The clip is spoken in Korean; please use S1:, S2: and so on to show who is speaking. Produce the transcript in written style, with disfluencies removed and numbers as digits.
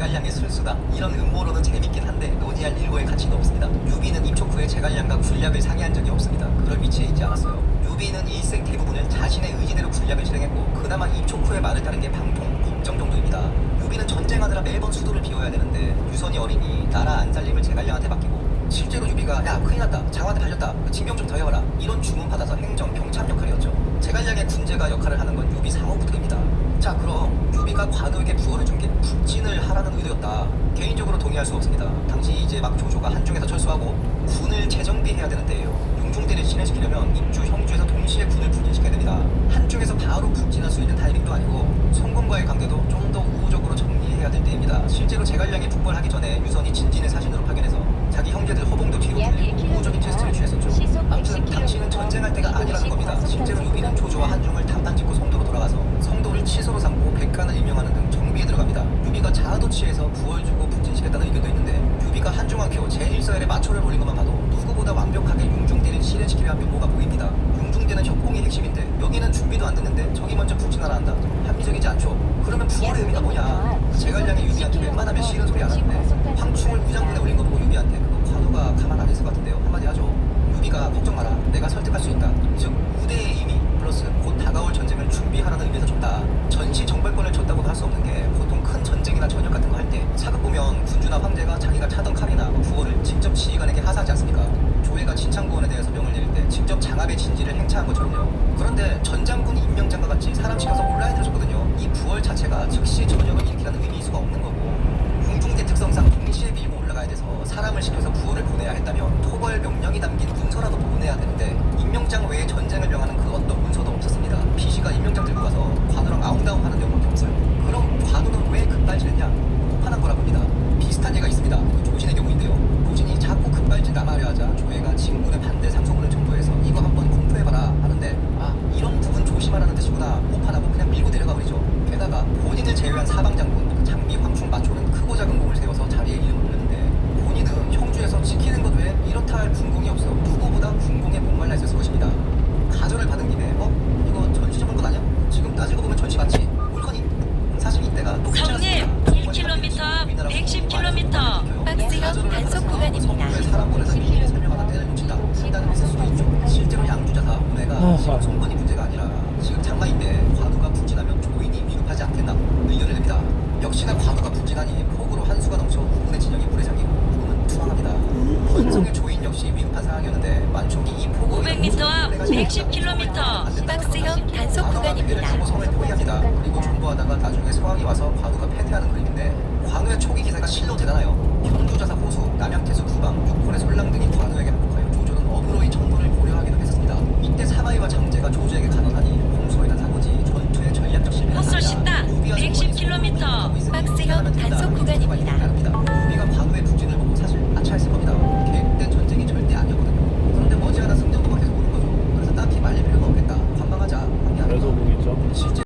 S1: 제갈량의 술수다. 이런 음모론은 재밌긴 한데 논의할 일고의 가치는 없습니다. 유비는 입촉 후에 제갈량과 군략을 상의한 적이 없습니다. 그럴 위치에 있지 않았어요. 유비는 일생 대부분을 자신의 의지대로 군략을 실행했고 그나마 입촉 후에 말을 따른 게 방통, 법정 정도입니다. 유비는 전쟁하느라 매번 수도를 비워야 되는데 유선이 어리니 나라 안 살림을 제갈량한테 맡기고 실제로 유비가 야 큰일 났다 장한테 달렸다 징병 좀 더 해와라 이런 주문 받아서 행정 병참 역할이었죠. 제갈량의 군제가 역할을 하는 건 유비 상호부터입니다. 자 그럼 유비가 관우에게 부어를 준 게 북진을 하라는 의도였다. 개인적으로 동의할 수 없습니다. 당시 이제 막 조조가 한중에서 철수하고 군을 재정비해야 되는 때예요. 용중대를 진행시키려면 입주, 형주에서 동시에 군을 분진시켜야 됩니다. 한중에서 바로 북진할 수 있는 타이밍도 아니고 성공과의 관계도 좀 더 우호적으로 정리해야 될 때입니다. 실제로 제갈량이 북벌하기 전에 유선이 진진을 사신으로 파견해서 자기 형제들 허봉도 뒤로 돌리고 우호적인 제스처를 취했었죠. 아무튼 당시는 전쟁할 때가 아니라는 겁니다. 실제로 유비는 조조와 한중을 단판 짓고 성도로 돌아가서 성도를 치소로 삼고 백관을 임명하는 등 정비에 들어갑니다. 유비가 자아도취해서 부월 주고 북진시켰다는 의견도 있는데 유비가 한중왕표 제1서열에 마초를 올린 것만 봐도 누구보다 완벽하게 용중대를 실현시키려 한 면모가 보입니다. 용중대는 협공이 핵심인데 여기는 준비도 안 됐는데 저기 먼저 북진하라 한다. 합리적이지 않죠. 그러면 부월의 의미가 뭐냐. 제갈량이 유비한테 웬만하면 싫은 소리 안 하는데 황충을 무장군에 올린 거 보고 유비한테 그거 관우가 가만 안 있을 것 같은데요. 한마디 하죠. 유비가 걱정 마라. 내가 설득할 수 있다. 즉 우대의 의미 플러스 곧 다가올 전쟁을 준비하라는 의미에서 줬다. 전시 정벌권을 줬다고도 할 수 없는 게 보통 큰 전쟁이나 전역 같은 거 할 때 사극 보면 군주나 황제가 자기가 차던 칼이나 부호를 직접 지휘관에게 하사하지 않습니까? 조회가 진창구원에 대해서 명을 내릴 때 직접 장압의 진지를 행차한 것처럼요. 그런데 전장군 임명장과 같이 사람 시켜서 온라인으로 줬거든요. 이 부월 자체가 즉시 전역을 일으키라는 의미일 수가 없는 거고 용중대 특성상 동시에 밀고 올라가야 돼서 사람을 시켜서 부호를 보내야 했다면 토벌 명령이 담긴 문서라도 보내야 되는데 임명장 외에 전쟁을 명하는 그 어떤 문서도 없었습니다. PC가 임명장 들고 가서 관우랑 아웅다웅 하는 내용밖에 없어요. 그럼 관우는 왜 급발진했냐? 호판한 거라 봅니다. 비슷한 예가 있습니다. 조진의 경우인데요. 조진이 자꾸 급발진 남하려 하자 조회가 진군의 반대 상소문을 전도해서 이거 한번 검토해봐라 하는데 아 이런 부분 조심하라는 뜻이구나 호판하고 그냥 밀고 내려가 버리죠. 게다가 본인을 제외한 사방장군 장비 황충 마초는 크고 작은 공을 세워서 자리에 이름을 올렸는데 본인은 형주에서 지키는 것 외에 이렇다 할 군공이 없어 누구보다 군공에 목말라 있었을 것입니다. 가전을 받은 김에 이거 전시 적은 것 아니야? 지금 따지고 보면 전시 맞지? 물건이 사실 이때가
S2: 성님 1km 앞 110km
S3: 박스형 단속 구간입니다.
S1: 사람 보내서 미리 설명하다 때를 놓친다. 판단을 했을 수도 있죠. 실제로 양주자 다 오해가 지금 손건이 문제가 아니라 지금 장마인데 관우가 북진하면 조인이 위급하지 않겠나 의견을 냅니다. 역시나 관우가 북진하니 폭우로 한수가 넘쳐 후군의 진영이 물에 잠기고 부금은 투항합니다. 권성의 조인 역시 위급한 상황이었는데 만촉이 이 폭우
S2: 500m 앞 110km
S3: 박스형 단속 구간입니다.
S1: 성을 포위합니다. 그리고 존버하다가 나중에 소황이 와서 관우가 패퇴하는 그림인데 관우의 초기 기세가 실로 대단해요. 형주자사 호수, 남양태수 구방, 육군의 솔랑 등이 관우에게 합복하여 조조는 어그로의 청도를 고려하기도 했었습니다. 이때 사마이와 장제가 조조에게 간언하니 홍수에 난 사고지 전투의 전략적 실패는
S2: 헛소
S1: 아니다.
S2: 식다 110km
S3: 박스형 단속 구간입니다.
S1: 유비가 관우의 북진을 보고 사실 아차했을 겁니다. 계획된 전쟁이 절대 아니었거든요. 그런데 머지않아 승전보가 계속 오는 거죠. 그래서 딱히 말릴 필요가 없겠다. 관망하자. 합리합니다.
S4: 그래서 보겠죠.
S1: 실제